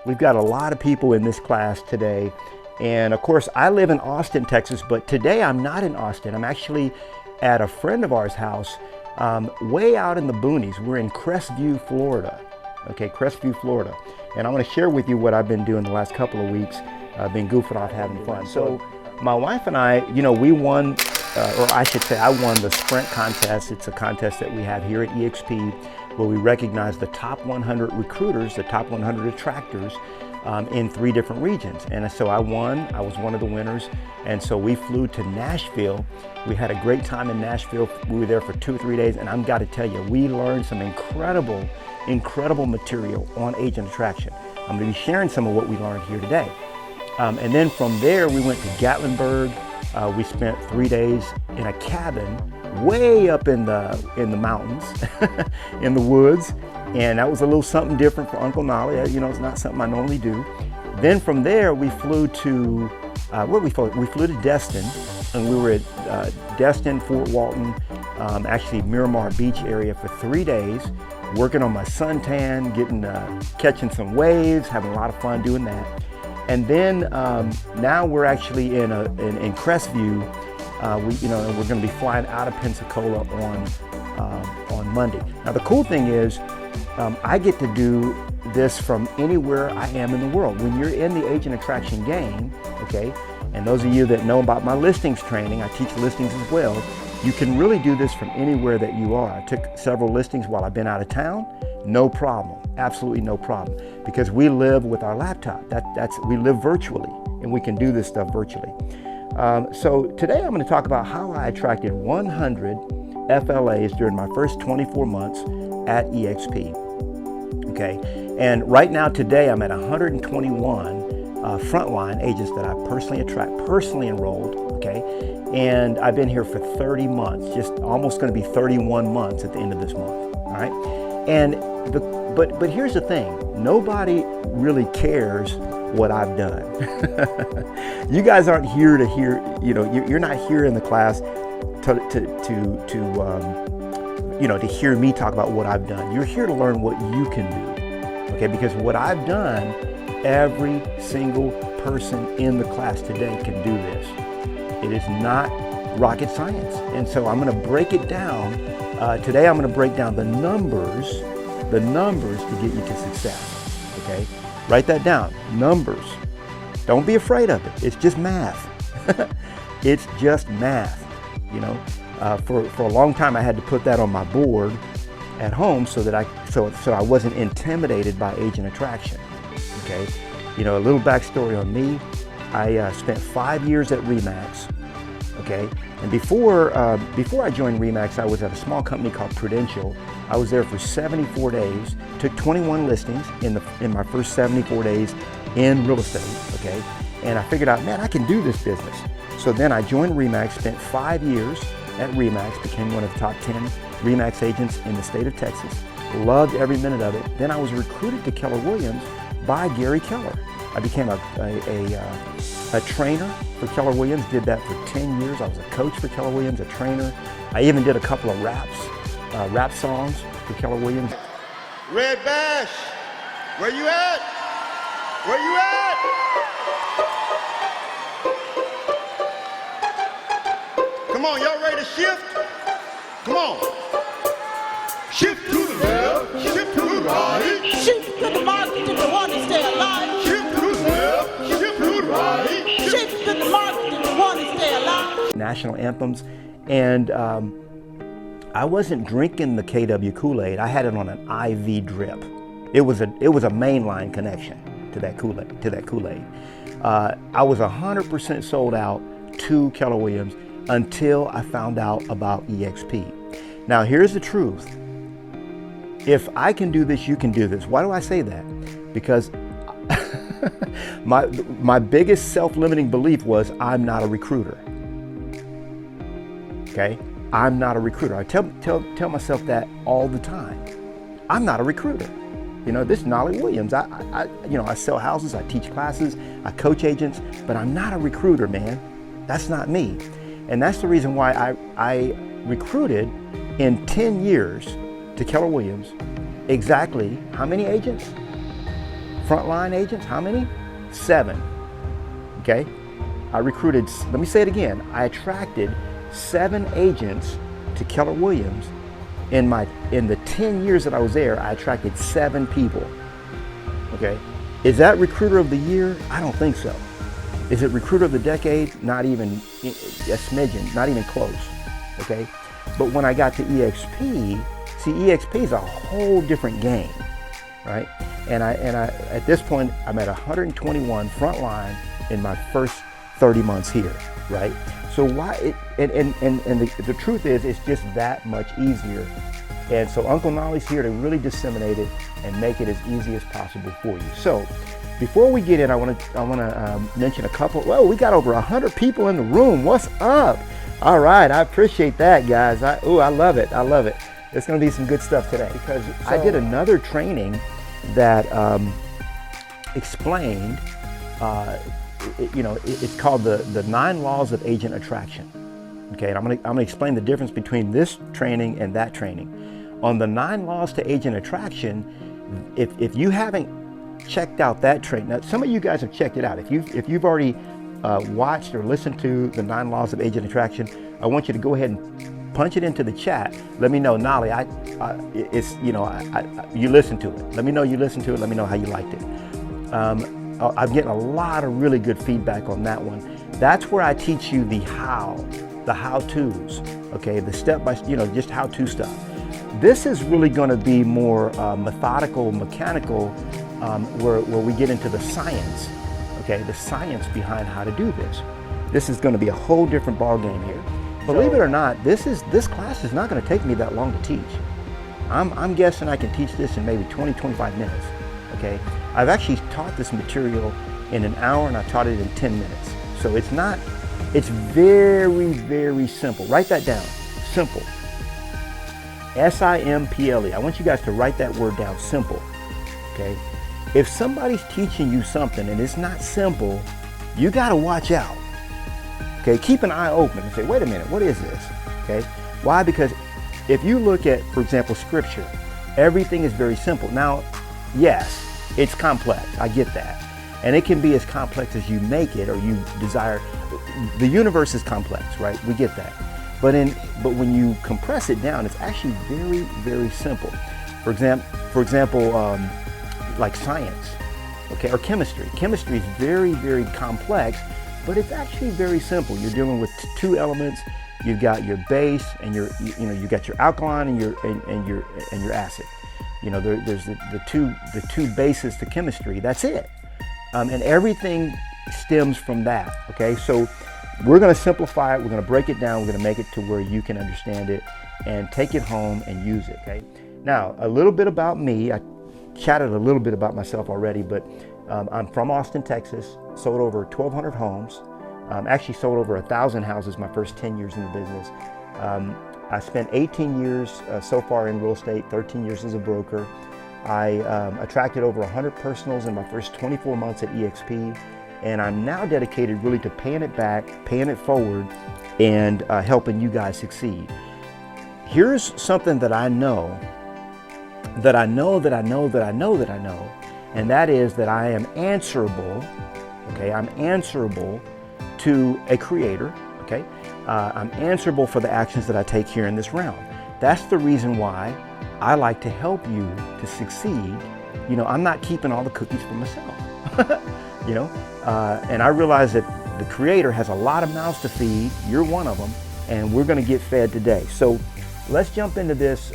We've got a lot of people in this class today. And of course, I live in Austin, Texas, but today I'm not in Austin. I'm actually at a friend of ours' house way out in the boonies. We're in Crestview, Florida. Okay, Crestview, Florida. And I'm gonna share with you what I've been doing the last couple of weeks. I've been goofing off, having fun. So my wife and I, you know, we won, or I should say I won the sprint contest. It's a contest that we have here at eXp where we recognize the top 100 recruiters, the top 100 attractors in 3 different regions. And so I won, I was one of the winners. And so we flew to Nashville. We had a great time in Nashville. We were there for 2 or 3 days, and I've got to tell you, we learned some incredible material on agent attraction. I'm gonna be sharing some of what we learned here today. And then from there, we went to Gatlinburg. We spent 3 days in a cabin way up in the mountains, in the woods. And that was a little something different for Uncle Knolly. You know, it's not something I normally do. Then from there, we flew to, we flew to Destin, and we were at Destin, Fort Walton, actually Miramar Beach area for 3 days, working on my suntan, catching some waves, having a lot of fun doing that. And then now we're actually in Crestview. And we're going to be flying out of Pensacola on Monday. Now the cool thing is, I get to do this from anywhere I am in the world. When you're in the agent attraction game, okay, and those of you that know about my listings training, I teach listings as well. You can really do this from anywhere that you are. I took several listings while I've been out of town. No problem, absolutely no problem, because we live with our laptop. We live virtually, and we can do this stuff virtually. So today I'm going to talk about how I attracted 100 FLAs during my first 24 months at eXp. Okay, and right now today I'm at 121 frontline agents that I personally enrolled. Okay, and I've been here for 30 months, just almost going to be 31 months at the end of this month. All right, and but here's the thing: nobody really cares what I've done. You guys aren't here to hear, you know, you're not here in the class to hear me talk about what I've done. You're here to learn what you can do, okay? Because what I've done, every single person in the class today can do this. It is not rocket science. And so I'm gonna break it down. Today I'm gonna break down the numbers to get you to success, okay? Write that down, numbers. Don't be afraid of it, it's just math. It's just math, you know? For a long time I had to put that on my board at home so that I wasn't intimidated by agent attraction, okay? You know, a little backstory on me, I spent 5 years at RE/MAX, okay? And before I joined RE/MAX, I was at a small company called Prudential. I was there for 74 days, took 21 listings in my first 74 days in real estate, okay? And I figured out, man, I can do this business. So then I joined RE/MAX, spent 5 years at RE/MAX, became one of the top 10 RE/MAX agents in the state of Texas. Loved every minute of it. Then I was recruited to Keller Williams by Gary Keller. I became a trainer for Keller Williams, did that for 10 years. I was a coach for Keller Williams, a trainer. I even did a couple of rap songs for Keller Williams. Red Bash, where you at? Where you at? Come on, y'all ready to shift? Come on. Shift to the left, shift to the right. Shift to the market if you want to stay alive. Shift to the left, shift to the right. Shift to the market if you want to stay alive. National anthems, and I wasn't drinking the KW Kool-Aid. I had it on an IV drip. It was a mainline connection to that Kool-Aid. I was 100% sold out to Keller Williams until I found out about eXp. Now here's the truth. If I can do this, you can do this. Why do I say that? Because my biggest self-limiting belief was I'm not a recruiter. Okay? I'm not a recruiter. I tell myself that all the time. I'm not a recruiter. You know, this is Knolly Williams. I sell houses, I teach classes, I coach agents, but I'm not a recruiter, man. That's not me. And that's the reason why I recruited in 10 years to Keller Williams exactly how many agents? frontline agents, how many? 7. Okay, I recruited, let me say it again, I attracted 7 agents to Keller Williams. In the 10 years that I was there, I attracted 7 people. Okay, is that recruiter of the year? I don't think so. Is it recruiter of the decade? Not even a smidgen, not even close. Okay, but when I got to eXp, see, eXp is a whole different game, right? And I at this point I'm at 121 frontline in my first 30 months here, right? So why? The truth is, it's just that much easier. And so Uncle Knolly's here to really disseminate it and make it as easy as possible for you. So before we get in, I want to mention a couple. Well, we got over 100 people in the room. What's up? All right, I appreciate that, guys. I love it. I love it. It's going to be some good stuff today because I did another training that explained. It's called the 9 Laws of Agent Attraction. Okay, and I'm gonna explain the difference between this training and that training. On the 9 Laws to Agent Attraction, if you haven't checked out that training, now some of you guys have checked it out. If you've already watched or listened to the 9 Laws of Agent Attraction, I want you to go ahead and punch it into the chat. Let me know, Knolly, you listened to it. Let me know you listened to it. Let me know how you liked it. I'm getting a lot of really good feedback on that one. That's where I teach you the how-tos, okay, the step-by-step, just how-to stuff. This is really going to be more methodical, mechanical, where we get into the science, okay, the science behind how to do this. This is going to be a whole different ball game here. Believe it or not, this class is not going to take me that long to teach. I'm guessing I can teach this in maybe 20, 25 minutes, okay? I've actually taught this material in an hour and I taught it in 10 minutes. So it's very, very simple. Write that down, simple. S-I-M-P-L-E. I want you guys to write that word down, simple, okay? If somebody's teaching you something and it's not simple, you gotta watch out, okay? Keep an eye open and say, wait a minute, what is this, okay? Why? Because if you look at, for example, scripture, everything is very simple. Now, yes, it's complex, I get that. And it can be as complex as you make it or you desire. The universe is complex, right? We get that. But when you compress it down, it's actually very, very simple. For example, like science, okay, or chemistry. Chemistry is very, very complex, but it's actually very simple. You're dealing with 2 elements. You've got your base, and you got your alkaline and your acid. There's the two bases to chemistry. That's it, and everything stems from that. Okay, so we're going to simplify it. We're going to break it down. We're going to make it to where you can understand it and take it home and use it. Okay. Now, a little bit about me. I chatted a little bit about myself already, but I'm from Austin, Texas. Sold over 1,200 homes. Actually sold over 1,000 houses my first 10 years in the business. I spent 18 years so far in real estate, 13 years as a broker. I attracted over 100 personals in my first 24 months at eXp, and I'm now dedicated really to paying it back, paying it forward, and helping you guys succeed. Here's something that I know, and that is that I am answerable, okay? I'm answerable to a creator, okay? I'm answerable for the actions that I take here in this realm. That's the reason why I like to help you to succeed. I'm not keeping all the cookies for myself, and I realize that the creator has a lot of mouths to feed. You're one of them, and we're gonna get fed today. So let's jump into this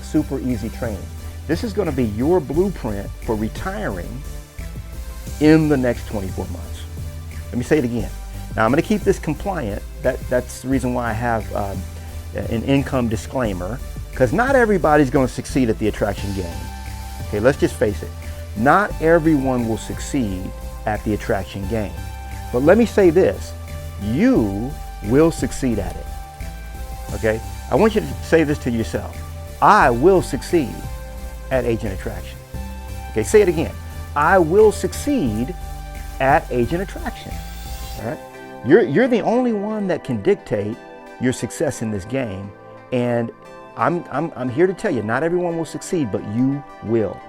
super easy training. This is gonna be your blueprint for retiring in the next 24 months. Let me say it again. Now, I'm going to keep this compliant. That's the reason why I have an income disclaimer, because not everybody's going to succeed at the attraction game. Okay, let's just face it. Not everyone will succeed at the attraction game. But let me say this, you will succeed at it. Okay, I want you to say this to yourself. I will succeed at Agent Attraction. Okay, say it again. I will succeed at Agent Attraction. All right. You're the only one that can dictate your success in this game, and I'm here to tell you, not everyone will succeed, but you will.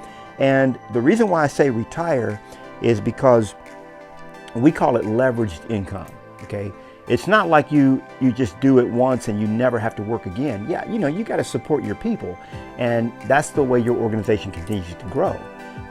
And the reason why I say retire is because we call it leveraged income, okay? It's not like you just do it once and you never have to work again. Yeah, you got to support your people, and that's the way your organization continues to grow.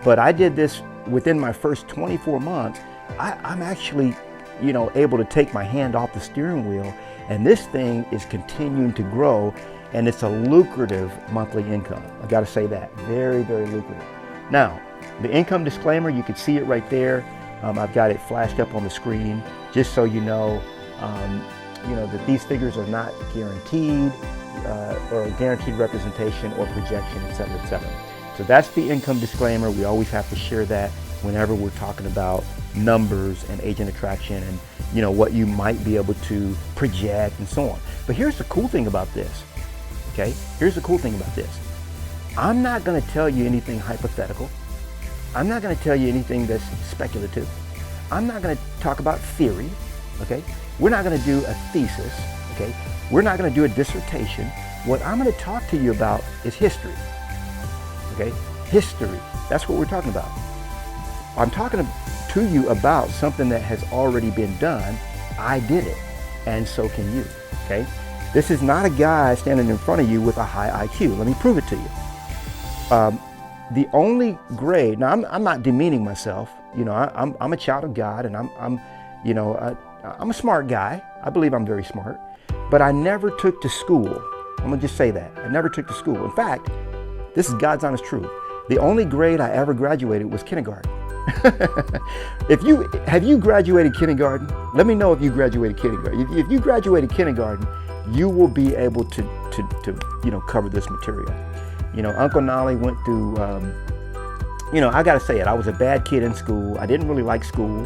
But I did this within my first 24 months. I'm actually, able to take my hand off the steering wheel, and this thing is continuing to grow, and it's a lucrative monthly income. I got to say that, very, very lucrative. Now, the income disclaimer, you can see it right there. I've got it flashed up on the screen, just so you know that these figures are not guaranteed or guaranteed representation or projection, et cetera, et cetera. So that's the income disclaimer. We always have to share that whenever we're talking about numbers and agent attraction and what you might be able to project and so on. But here's the cool thing about this, okay? Here's the cool thing about this. I'm not going to tell you anything hypothetical. I'm not going to tell you anything that's speculative. I'm not going to talk about theory, okay? We're not going to do a thesis, okay? We're not going to do a dissertation. What I'm going to talk to you about is history, okay? History, that's what we're talking about. I'm talking to you about something that has already been done. I did it, and so can you, okay? This is not a guy standing in front of you with a high IQ. Let me prove it to you. The only grade, now I'm not demeaning myself, I'm a child of God, and I'm a smart guy. I believe I'm very smart, but I never took to school. I'm gonna just say that. I never took to school. In fact, this is God's honest truth. The only grade I ever graduated was kindergarten. Have you graduated kindergarten? Let me know if you graduated kindergarten. If you graduated kindergarten, you will be able to cover this material. Uncle Knolly went through, I gotta say it, I was a bad kid in school. I didn't really like school.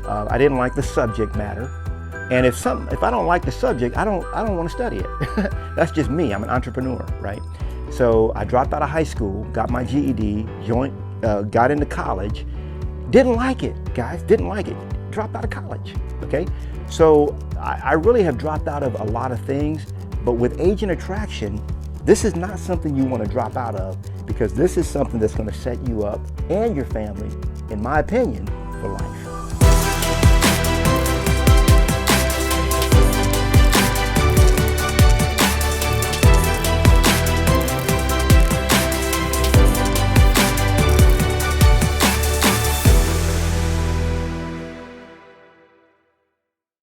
I didn't like the subject matter. And if I don't like the subject, I don't want to study it. That's just me. I'm an entrepreneur, right? So I dropped out of high school, got my GED, got into college. Didn't like it, guys, didn't like it. Dropped out of college, okay? So I really have dropped out of a lot of things, but with Agent Attraction, this is not something you want to drop out of, because this is something that's going to set you up and your family, in my opinion, for life.